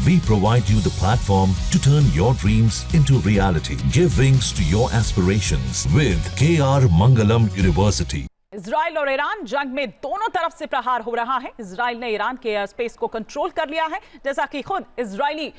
We provide you the platform to turn your dreams into reality. Give wings to your aspirations with KR Mangalam University. Israel और Iran जंग में दोनों तरफ से प्रहार हो रहा है। इजराइल ने ईरान के एयर स्पेस को कंट्रोल कर लिया है, जैसा कि खुद इजरायली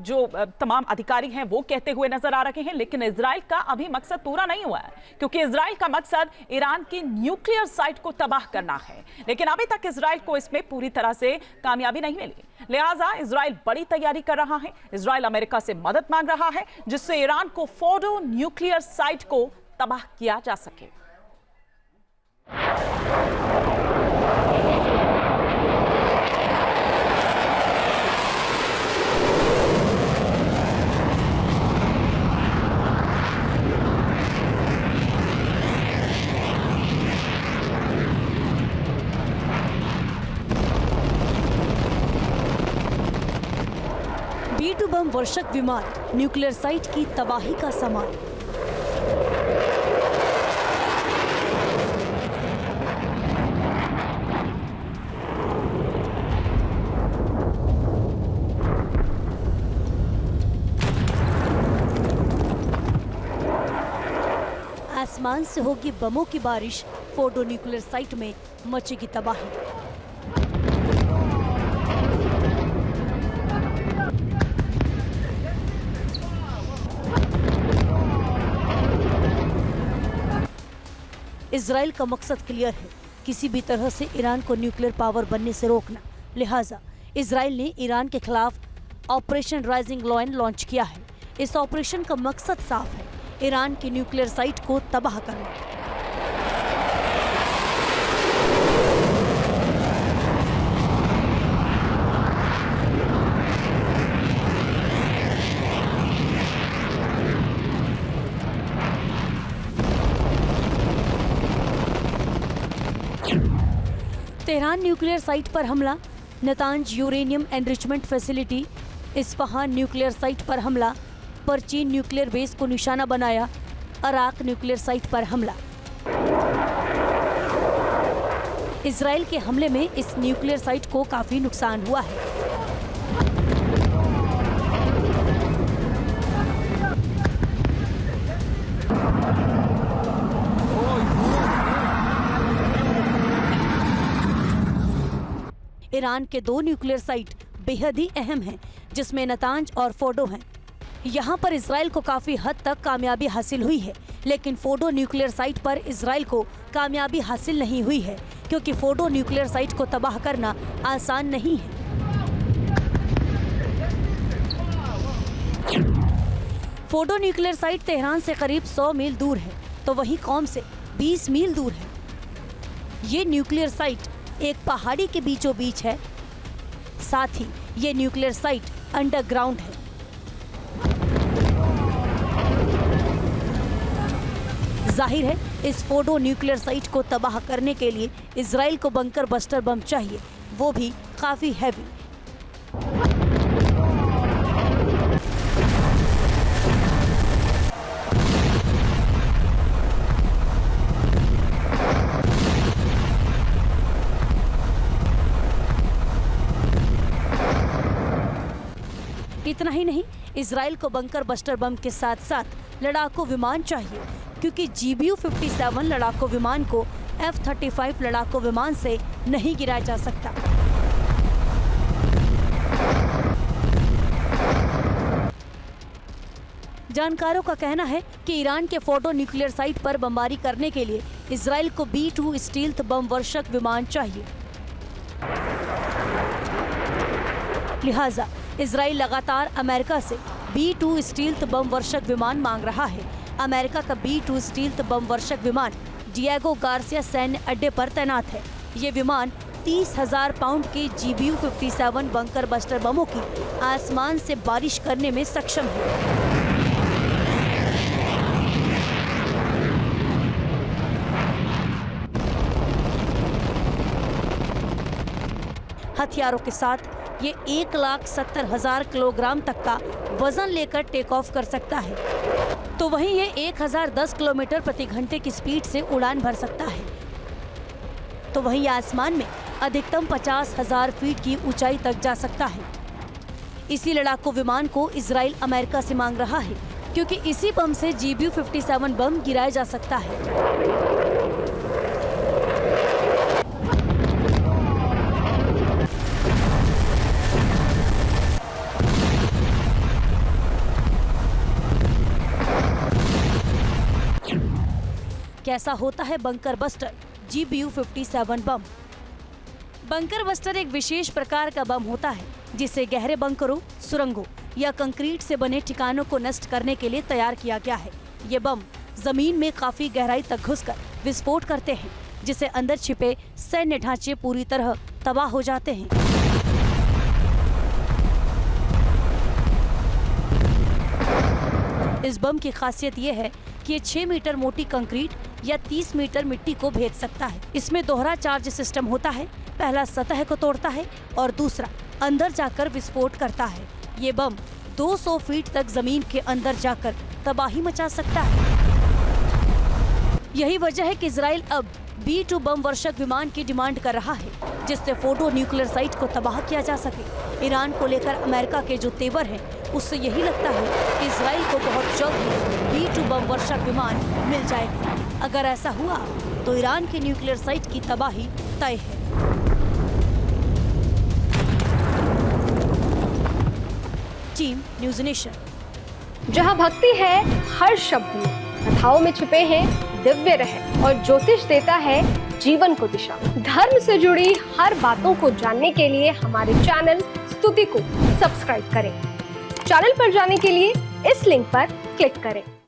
जो तमाम अधिकारी हैं वो कहते हुए नजर आ रहे हैं। लेकिन इजराइल का अभी मकसद पूरा नहीं हुआ है, क्योंकि इजराइल का मकसद ईरान की न्यूक्लियर साइट को तबाह करना है। लेकिन अभी तक इजराइल को इसमें पूरी तरह से कामयाबी नहीं मिली, लिहाजा इजराइल बड़ी तैयारी कर रहा है। इजराइल अमेरिका से मदद मांग रहा है, जिससे ईरान को फोर्डो न्यूक्लियर साइट को तबाह किया जा सके। B-2 बम वर्षक विमान न्यूक्लियर साइट की तबाही का सामान। आसमान से होगी बमों की बारिश, फोर्डो न्यूक्लियर साइट में मचेगी तबाही। इजराइल का मकसद क्लियर है, किसी भी तरह से ईरान को न्यूक्लियर पावर बनने से रोकना। लिहाजा इजराइल ने ईरान के खिलाफ ऑपरेशन राइजिंग लायन लॉन्च किया है। इस ऑपरेशन का मकसद साफ है, ईरान की न्यूक्लियर साइट को तबाह करना। तेहरान न्यूक्लियर साइट पर हमला, Natanz uranium enrichment facility, Isfahan nuclear site पर हमला, पर चीन न्यूक्लियर बेस को निशाना बनाया, इराक न्यूक्लियर साइट पर हमला। इजराइल के हमले में इस न्यूक्लियर साइट को काफी नुकसान हुआ है। ईरान के 2 न्यूक्लियर साइट बेहद ही अहम हैं, जिसमें नतांज और फोर्डो हैं। यहाँ पर इजराइल को काफी हद तक कामयाबी हासिल हुई है, लेकिन फोर्डो न्यूक्लियर साइट पर इजराइल को कामयाबी हासिल नहीं हुई है, क्योंकि फोर्डो न्यूक्लियर साइट को तबाह करना आसान नहीं है। फोर्डो न्यूक्लियर साइट तेहरान से करीब 100 मील दूर है, तो वहीं कौम से 20 मील दूर है। ये न्यूक्लियर साइट एक पहाड़ी के बीचों बीच है, साथ ही ये न्यूक्लियर साइट अंडरग्राउंड है। जाहिर है, इस फोर्डो न्यूक्लियर साइट को तबाह करने के लिए इजराइल को बंकर बस्टर बम चाहिए, वो भी काफी हैवी। इतना ही नहीं, इजराइल को बंकर बस्टर बम के साथ साथ लड़ाकू विमान चाहिए, क्योंकि GBU-57 लड़ाकू विमान को F-35 लड़ाकू विमान से नहीं गिराया जा सकता। जानकारों का कहना है कि ईरान के फोर्डो न्यूक्लियर साइट पर बमबारी करने के लिए इजराइल को B-2 स्टील्थ बम वर्षक विमान चाहिए। लिहाजा इजराइल लगातार अमेरिका से B-2 स्टील्थ बम वर्षक विमान मांग रहा है। अमेरिका का B-2 स्टील्थ बम वर्षक विमान डिएगो गार्सिया सैन्य अड्डे पर तैनात है। ये विमान 30,000 पाउंड के GBU-57 बंकर बस्टर बमों की आसमान से बारिश करने में सक्षम है। हथियारों के साथ ये 1,70,000 किलोग्राम तक का वजन लेकर टेक ऑफ कर सकता है, तो वहीं ये 1010 किलोमीटर प्रति घंटे की स्पीड से उड़ान भर सकता है। तो वहीं आसमान में अधिकतम 50,000 फीट की ऊंचाई तक जा सकता है। इसी लड़ाकू विमान को इजराइल अमेरिका से मांग रहा है, क्योंकि इसी बम से GBU-57 बम गिराया जा सकता है। कैसा होता है बंकर बस्टर GBU-57 बम? बंकर बस्टर एक विशेष प्रकार का बम होता है जिसे गहरे बंकरों, सुरंगों या कंक्रीट से बने ठिकानों को नष्ट करने के लिए तैयार किया गया है। ये बम जमीन में काफी गहराई तक घुसकर विस्फोट करते हैं, जिससे अंदर छिपे सैन्य ढांचे पूरी तरह तबाह हो जाते हैं। इस बम की खासियत ये है कि ये 6 मीटर मोटी कंक्रीट या 30 मीटर मिट्टी को भेद सकता है। इसमें दोहरा चार्ज सिस्टम होता है, पहला सतह को तोड़ता है और दूसरा अंदर जाकर विस्फोट करता है। ये बम 200 फीट तक जमीन के अंदर जाकर तबाही मचा सकता है। यही वजह है कि इजराइल अब B-2 बम वर्षक विमान की डिमांड कर रहा है, जिससे फोर्डो न्यूक्लियर साइट को तबाह किया जा सके। ईरान को लेकर अमेरिका के जो तेवर हैं, उससे यही लगता है कि इजराइल को बहुत जल्द B-2 बम वर्षक विमान मिल जाएगा। अगर ऐसा हुआ तो ईरान की न्यूक्लियर साइट की तबाही तय है। Team news nation. जहां भक्ति है हर शब्द में, कथाओं में छुपे हैं दिव्य रहस्य और ज्योतिष देता है जीवन को दिशा। धर्म से जुड़ी हर बातों को जानने के लिए हमारे चैनल स्तुति को सब्सक्राइब करें। चैनल पर जाने के लिए इस लिंक पर क्लिक करें।